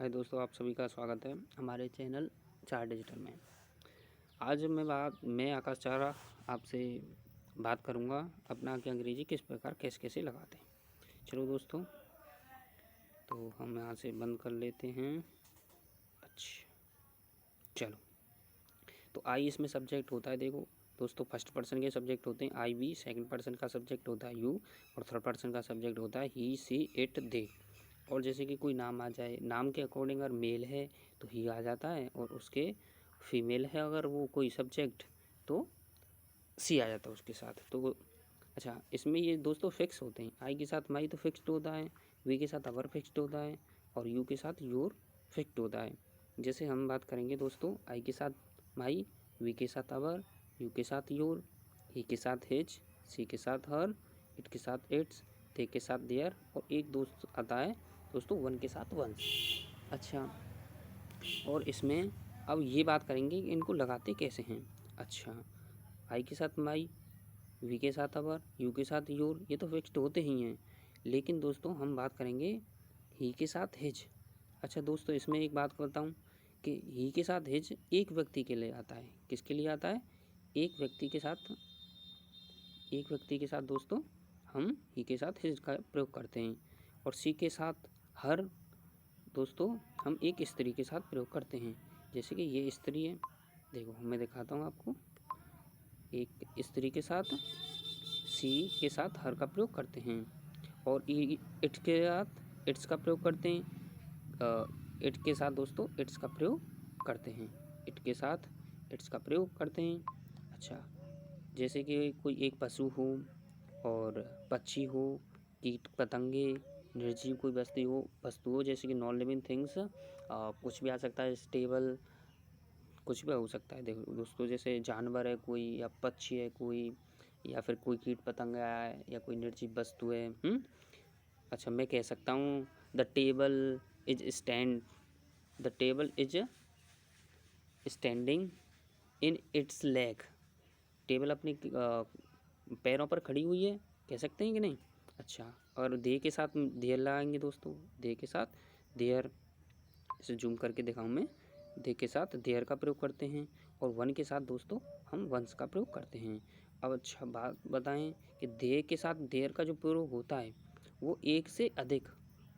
हाय दोस्तों, आप सभी का स्वागत है हमारे चैनल चार डिजिटल में। आज मैं आकाश चारा आपसे बात करूंगा अपना कि अंग्रेजी किस प्रकार कैसे लगाते हैं। चलो दोस्तों, तो हम यहाँ से बंद कर लेते हैं। अच्छा, चलो, तो आई इसमें सब्जेक्ट होता है। देखो दोस्तों, फर्स्ट पर्सन के सब्जेक्ट होते हैं आई वी, सेकंड पर्सन का सब्जेक्ट होता है यू, और थर्ड पर्सन का सब्जेक्ट होता है ही सी इट दे। और जैसे कि कोई नाम आ जाए, नाम के अकॉर्डिंग अगर मेल है तो ही आ जाता है, और उसके फीमेल है अगर वो कोई सब्जेक्ट तो सी आ जाता है उसके साथ। तो अच्छा, इसमें ये दोस्तों फिक्स होते हैं। आई के साथ माई तो फिक्स्ड होता है, वी के साथ अवर फिक्स्ड होता है, और यू के साथ योर फिक्स्ड होता है। जैसे हम बात करेंगे दोस्तों, आई के साथ माई, वी के साथ अवर, यू के साथ योर, ही के साथ हिज, सी के साथ हर, इट के साथ इट्स, दे के साथ देयर, और एक दोस्त आता है दोस्तों वन के साथ वंस। अच्छा, और इसमें अब ये बात करेंगे कि इनको लगाते कैसे हैं। अच्छा, आई के साथ माई, वी के साथ अवर, यू के साथ योर, ये तो फिक्स्ड होते ही हैं। लेकिन दोस्तों हम बात करेंगे ही के साथ हिज। अच्छा दोस्तों, इसमें एक बात बताऊं कि ही के साथ हिज एक व्यक्ति के लिए आता है। किसके लिए आता है? एक व्यक्ति के साथ दोस्तों हम ही के साथ हिज का प्रयोग करते हैं। और सी के साथ हर दोस्तों हम एक स्त्री के साथ प्रयोग करते हैं। जैसे कि ये स्त्री है, देखो मैं दिखाता हूँ आपको। एक स्त्री के साथ सी के साथ हर का प्रयोग करते हैं, और इट के साथ इट्स का प्रयोग करते हैं। इट के साथ दोस्तों इट्स का प्रयोग करते हैं। इट के साथ इट्स का प्रयोग करते हैं। अच्छा, जैसे कि कोई एक पशु हो और पक्षी हो, कीट पतंगे, निर्जीव कोई वस्तु हो जैसे कि नॉन लिविंग थिंग्स, कुछ भी आ सकता है। स्टेबल कुछ भी हो सकता है। देखो दोस्तों, जैसे जानवर है कोई, या पक्षी है कोई, या फिर कोई कीट पतंगा है, या कोई निर्जीव वस्तु है। अच्छा, मैं कह सकता हूँ the table is standing in its leg. Table अपने पैरों पर खड़ी हुई है, कह सकते हैं कि नहीं। अच्छा, और दे के साथ देयर लगाएंगे दोस्तों। दे के साथ देयर, इसे जूम करके दिखाऊं मैं। दे के साथ देयर का प्रयोग करते हैं, और वन के साथ दोस्तों हम वंस का प्रयोग करते हैं। अब अच्छा बात बताएं कि दे के साथ देयर का जो प्रयोग होता है वो एक से अधिक,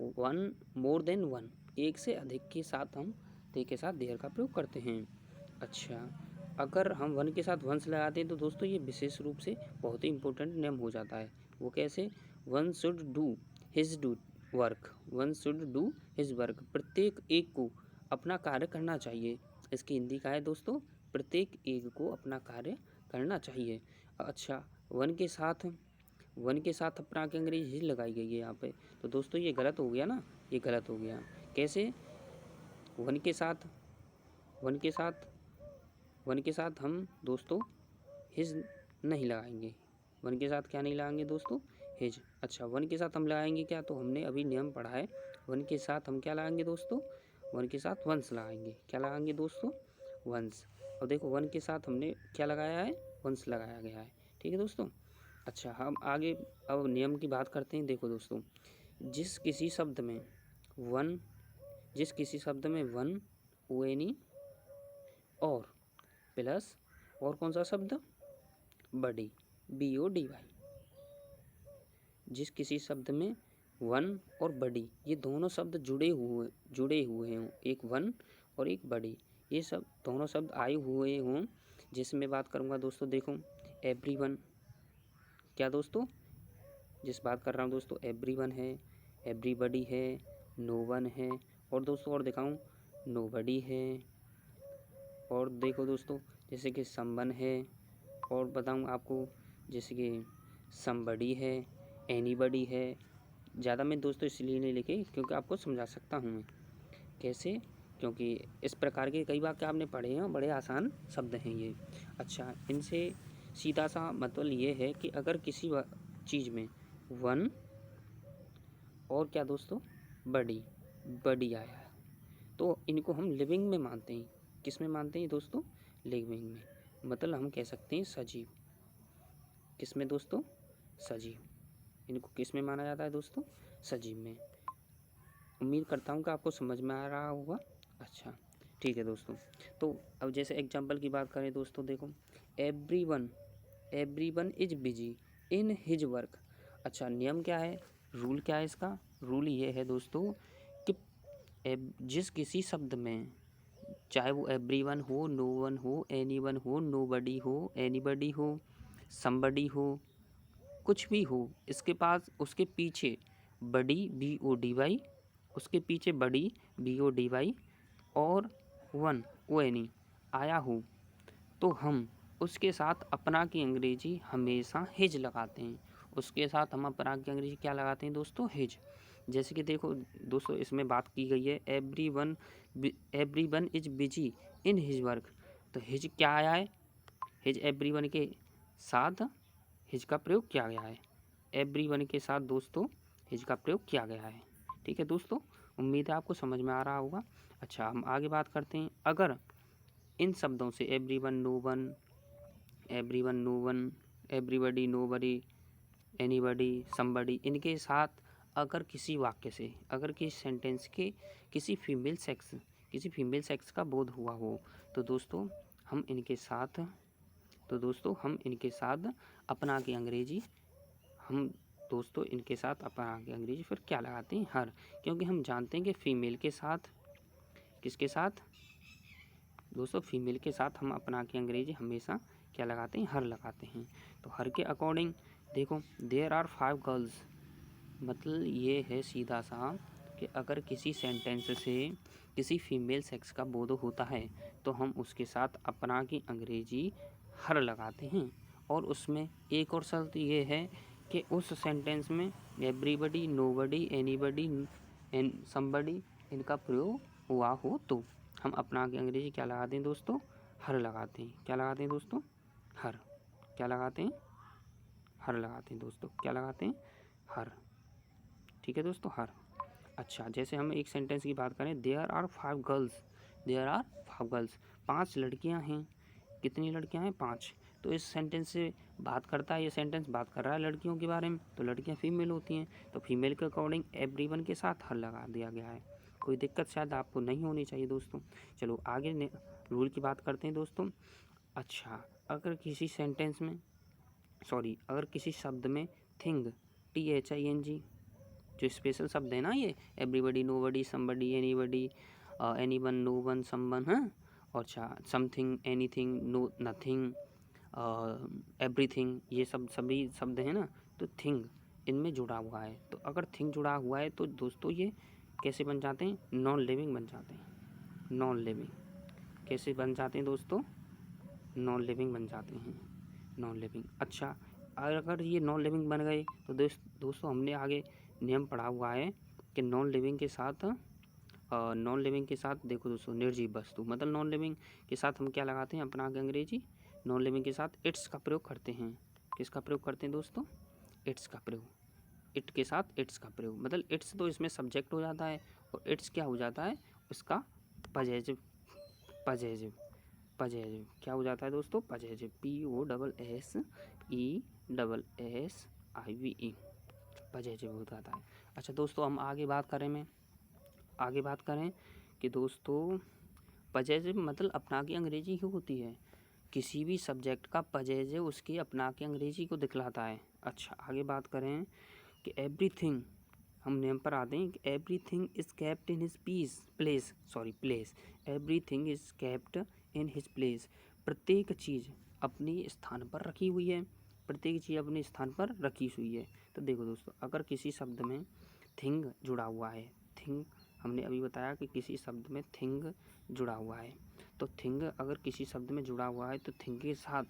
वन, मोर देन वन, एक से अधिक के साथ हम दे के साथ देयर का प्रयोग करते हैं। अच्छा, अगर हम वन के साथ वंस लगाते हैं तो दोस्तों ये विशेष रूप से बहुत ही इंपॉर्टेंट नियम हो जाता है। वो कैसे? One should do his work. प्रत्येक एक को अपना कार्य करना चाहिए। इसकी हिंदी का है दोस्तों, प्रत्येक एक को अपना कार्य करना चाहिए। अच्छा, वन के साथ अपना के अंग्रेजी हिज लगाई गई है यहाँ पे, तो दोस्तों ये गलत हो गया ना। ये गलत हो गया। कैसे? वन के साथ वन के साथ वन के साथ हम दोस्तों हिज नहीं लगाएंगे। वन के साथ क्या नहीं लगाएंगे दोस्तों? हिज। अच्छा, वन के साथ हम लगाएंगे क्या? तो हमने अभी नियम पढ़ा है, वन के साथ हम क्या लगाएंगे दोस्तों? वन के साथ वंस लगाएंगे। क्या लगाएंगे दोस्तों? वंस। और देखो वन के साथ हमने क्या लगाया है? वंस लगाया गया है। ठीक है दोस्तों। अच्छा, हम आगे अब नियम की बात करते हैं। देखो दोस्तों, जिस किसी शब्द में वन ओ एन ई और प्लस और कौन सा शब्द? बडी, BODY। जिस किसी शब्द में वन और बडी ये दोनों शब्द जुड़े हुए हों, एक वन और एक बडी, ये सब दोनों शब्द आए हुए हों, जिसमें बात करूँगा दोस्तों। देखो एवरीवन, क्या दोस्तों? जिस बात कर रहा हूँ दोस्तों, एवरीवन है, एवरीबडी है, नो वन है, और दोस्तों और दिखाऊँ, नोबडी है, और देखो दोस्तों जैसे कि समवन है, और बताऊँ आपको जैसे कि समबडी है, एनीबडी है। ज़्यादा मैं दोस्तों इसलिए नहीं लिखे क्योंकि आपको समझा सकता हूँ मैं। कैसे? क्योंकि इस प्रकार के कई वाक्य आपने पढ़े हैं, बड़े आसान शब्द हैं ये। अच्छा, इनसे सीधा सा मतलब ये है कि अगर किसी चीज़ में वन और क्या दोस्तों? बडी आया है, तो इनको हम लिविंग में मानते हैं। किस में मानते हैं दोस्तों? लिविंग में। मतलब हम कह सकते हैं सजीव। किस में दोस्तों? सजीव। इनको किस में माना जाता है दोस्तों? सजीव में। उम्मीद करता हूँ कि आपको समझ में आ रहा होगा। अच्छा, ठीक है दोस्तों। तो अब जैसे एग्जांपल की बात करें दोस्तों, देखो everyone everyone is busy in his work. अच्छा, नियम क्या है, रूल क्या है इसका? रूल ये है दोस्तों कि जिस किसी शब्द में, चाहे वो एवरीवन हो, नो वन हो, एनीवन हो, नोबडी हो, एनीबडी हो, समबडी हो, कुछ भी हो, इसके पास उसके पीछे बड़ी BODY, उसके पीछे बड़ी BODY और वन ONE आया हो, तो हम उसके साथ अपना की अंग्रेजी हमेशा हिज लगाते हैं। उसके साथ हम अपना की अंग्रेजी क्या लगाते हैं दोस्तों? हिज। जैसे कि देखो दोस्तों, इसमें बात की गई है everyone is busy in his work. तो हिज क्या आया है? हिज एवरीवन के साथ हिज का प्रयोग किया गया है। एवरीवन के साथ दोस्तों हिज का प्रयोग किया गया है। ठीक है दोस्तों, उम्मीद है आपको समझ में आ रहा होगा। अच्छा, हम आगे बात करते हैं। अगर इन शब्दों से everyone no one, everybody nobody, anybody somebody, इनके साथ अगर किसी वाक्य से, अगर किसी सेंटेंस के किसी फीमेल सेक्स का बोध हुआ हो, तो दोस्तों हम इनके साथ अपना की अंग्रेजी फिर क्या लगाते हैं? हर। क्योंकि हम जानते हैं कि फीमेल के साथ, किसके साथ दोस्तों? फीमेल के साथ हम अपना की अंग्रेजी हमेशा क्या लगाते हैं? हर लगाते हैं। तो हर के अकॉर्डिंग देखो, देयर आर 5 गर्ल्स, मतलब ये है सीधा सा कि अगर किसी सेंटेंस से किसी फीमेल सेक्स का बोध होता है तो हम उसके साथ अपना की अंग्रेजी हर लगाते हैं। और उसमें एक और शर्त ये है कि उस सेंटेंस में everybody, nobody, anybody and somebody इनका प्रयोग हुआ हो तो हम अपना की अंग्रेजी क्या लगाते हैं दोस्तों? हर लगाते हैं। क्या लगाते हैं दोस्तों? हर। क्या लगाते हैं? हर लगाते हैं दोस्तों। क्या लगाते हैं? हर। ठीक है दोस्तों, हर। अच्छा, जैसे हम एक सेंटेंस की बात करें, देयर आर 5 गर्ल्स, 5 लड़कियां हैं। कितनी लड़कियां हैं? 5। तो इस सेंटेंस से बात करता है, ये सेंटेंस बात कर रहा है लड़कियों के बारे में, तो लड़कियां फीमेल होती हैं, तो फीमेल के अकॉर्डिंग एवरीवन के साथ हर लगा दिया गया है। कोई दिक्कत शायद आपको नहीं होनी चाहिए दोस्तों। चलो आगे रूल की बात करते हैं दोस्तों। अच्छा, अगर किसी सेंटेंस में अगर किसी शब्द में थिंग, THING, जो स्पेशल शब्द है ना, ये everybody, nobody, somebody, anybody, anyone, no one, someone, हाँ, और अच्छा something, anything, no nothing, everything, ये सब सभी शब्द हैं ना, तो थिंग इनमें जुड़ा हुआ है। तो अगर थिंग जुड़ा हुआ है तो दोस्तों ये कैसे बन जाते हैं? नॉन लिविंग बन जाते हैं। नॉन लिविंग कैसे बन जाते हैं दोस्तों? नॉन लिविंग बन जाते हैं। Non living. अच्छा, अगर ये नॉन लिविंग बन गए तो दोस्तों हमने आगे नियम पढ़ा हुआ है कि नॉन लिविंग के साथ देखो दोस्तों, निर्जीव वस्तु, मतलब नॉन लिविंग के साथ हम क्या लगाते हैं? अपना अंग्रेजी नॉन लिविंग के साथ इट्स का प्रयोग करते हैं। किसका प्रयोग करते हैं दोस्तों? इट्स का प्रयोग। इट के साथ इट्स का प्रयोग, मतलब इट्स तो इसमें सब्जेक्ट हो जाता है और इट्स क्या हो जाता है? उसका पजेसिव क्या हो जाता है दोस्तों? पजेसिव, POSSESSIVE, पजेसिव हो जाता है। अच्छा दोस्तों, हम आगे बात करें कि दोस्तों पजेसिव मतलब अपना की अंग्रेजी ही होती है। किसी भी सब्जेक्ट का पजेसिव उसकी अपना की अंग्रेजी को दिखलाता है। अच्छा, आगे बात करें कि एवरीथिंग, हम नेम पर आते हैं कि everything is kept in his place. Everything is kept in his place, प्रत्येक चीज़ अपनी स्थान पर रखी हुई है। तो देखो दोस्तों, अगर किसी शब्द में थिंग जुड़ा हुआ है, थिंग हमने अभी बताया कि किसी शब्द में थिंग जुड़ा हुआ है, तो थिंग अगर किसी शब्द में जुड़ा हुआ है तो थिंग के साथ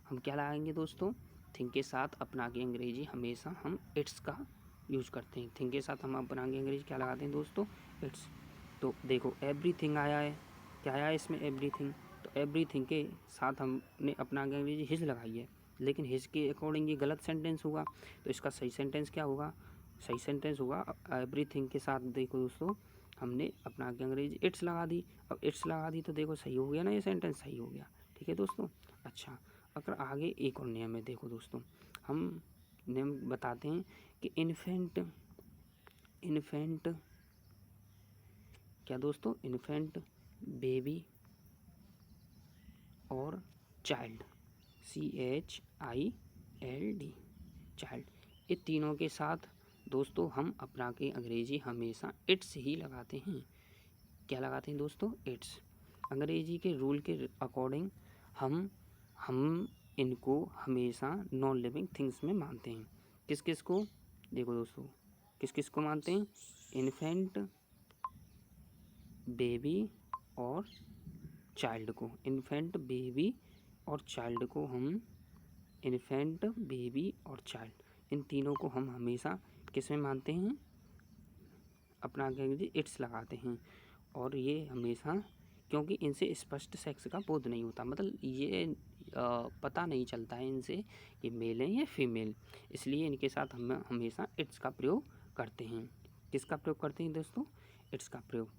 हम क्या लगाएंगे दोस्तों? थिंग के साथ अपना की अंग्रेजी हमेशा हम इट्स का यूज करते हैं। थिंग के साथ हम अपना की अंग्रेजी क्या लगाते हैं दोस्तों? इट्स। तो देखो एवरीथिंग आया है, क्या आया है इसमें? एवरीथिंग। तो एवरीथिंग के साथ हमने अपना की अंग्रेजी हिज लगाई है, लेकिन हिज के अकॉर्डिंग ये गलत सेंटेंस होगा। तो इसका सही सेंटेंस क्या होगा? सही सेंटेंस होगा एवरीथिंग के साथ देखो दोस्तों हमने अपना की अंग्रेजी इट्स लगा दी। अब इट्स लगा दी तो देखो सही हो गया ना, ये सेंटेंस सही हो गया। ठीक है दोस्तों। अच्छा, अगर आगे एक और नियम है, देखो दोस्तों हम नियम बताते हैं कि इन्फेंट क्या दोस्तों, इन्फेंट, बेबी और चाइल्ड, CHILD, चाइल्ड, ये तीनों के साथ दोस्तों हम अपना के अंग्रेजी हमेशा इट्स ही लगाते हैं। क्या लगाते हैं दोस्तों, इट्स। अंग्रेजी के रूल के अकॉर्डिंग हम इनको हमेशा नॉन लिविंग थिंग्स में मानते हैं। किस किस को, देखो दोस्तों, किस किस को मानते हैं, इन्फेंट, बेबी और चाइल्ड को। इन्फेंट, बेबी और चाइल्ड को हम, इन्फेंट, बेबी और चाइल्ड, इन तीनों को हम हमेशा किस में मानते हैं, अपना अंग्रेजी इट्स लगाते हैं। और ये हमेशा, क्योंकि इनसे स्पष्ट सेक्स का बोध नहीं होता, मतलब ये पता नहीं चलता है इनसे कि मेल है या फीमेल, इसलिए इनके साथ हम हमेशा इट्स का प्रयोग करते हैं। किसका प्रयोग करते हैं दोस्तों, इट्स का प्रयोग।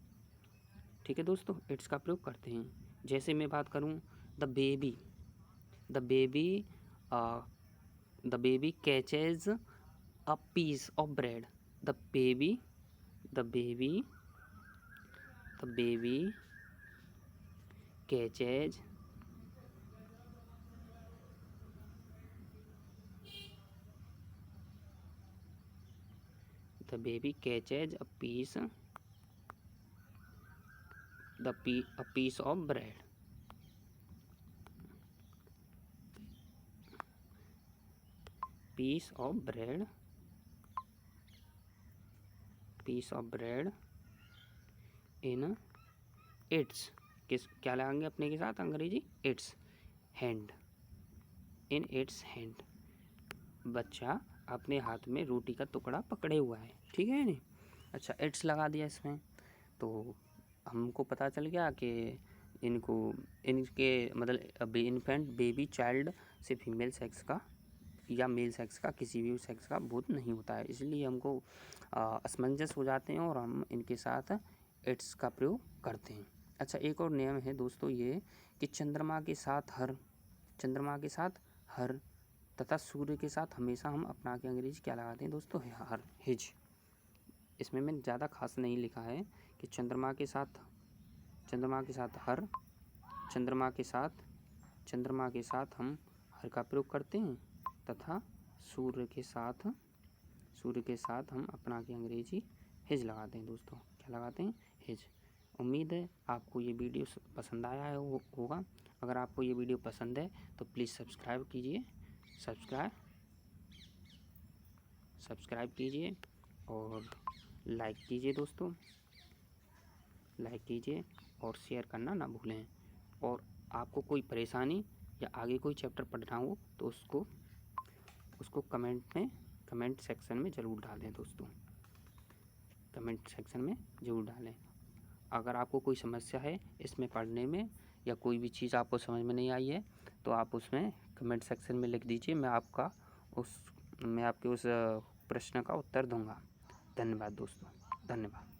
ठीक है दोस्तों, इट्स का प्रयोग करते हैं। जैसे मैं बात करूं, the baby, the baby the baby catches a piece of bread, the baby, the baby, the baby catches the baby catches a piece a piece of bread, piece of bread, piece of bread in its, किस क्या लगाएंगे अपने के साथ अंग्रेजी, it's hand, in its hand, बच्चा अपने हाथ में रोटी का टुकड़ा पकड़े हुआ है। ठीक है नहीं, अच्छा इट्स लगा दिया इसमें, तो हमको पता चल गया कि इनको, इनके मतलब इन्फेंट, बेबी, चाइल्ड से फीमेल सेक्स का या मेल सेक्स का, किसी भी सेक्स का बोध नहीं होता है, इसलिए हमको असमंजस हो जाते हैं और हम इनके साथ इट्स का प्रयोग करते हैं। अच्छा, एक और नियम है दोस्तों ये, कि चंद्रमा के साथ हर, चंद्रमा के साथ हर तथा सूर्य के साथ हमेशा हम अपना के अंग्रेजी क्या लगाते हैं दोस्तों, हर, हिज। इसमें मैंने ज़्यादा खास नहीं लिखा है कि चंद्रमा के साथ, चंद्रमा के साथ हर, चंद्रमा के साथ, चंद्रमा के साथ हम हर का प्रयोग करते हैं, तथा सूर्य के साथ, सूर्य के साथ हम अपना के अंग्रेजी हिज लगाते हैं दोस्तों। क्या लगाते हैं, हिज। उम्मीद है आपको ये वीडियो पसंद आया है होगा। अगर आपको ये वीडियो पसंद है तो प्लीज़ सब्सक्राइब कीजिए, सब्सक्राइब कीजिए और लाइक कीजिए दोस्तों, लाइक कीजिए और शेयर करना ना भूलें। और आपको कोई परेशानी या आगे कोई चैप्टर पढ़ना हो तो उसको कमेंट सेक्शन में ज़रूर डालें दोस्तों, कमेंट सेक्शन में ज़रूर डालें। अगर आपको कोई समस्या है इसमें पढ़ने में, या कोई भी चीज़ आपको समझ में नहीं आई है, तो आप उसमें कमेंट सेक्शन में लिख दीजिए, मैं आपके उस प्रश्न का उत्तर दूंगा। धन्यवाद दोस्तों, धन्यवाद।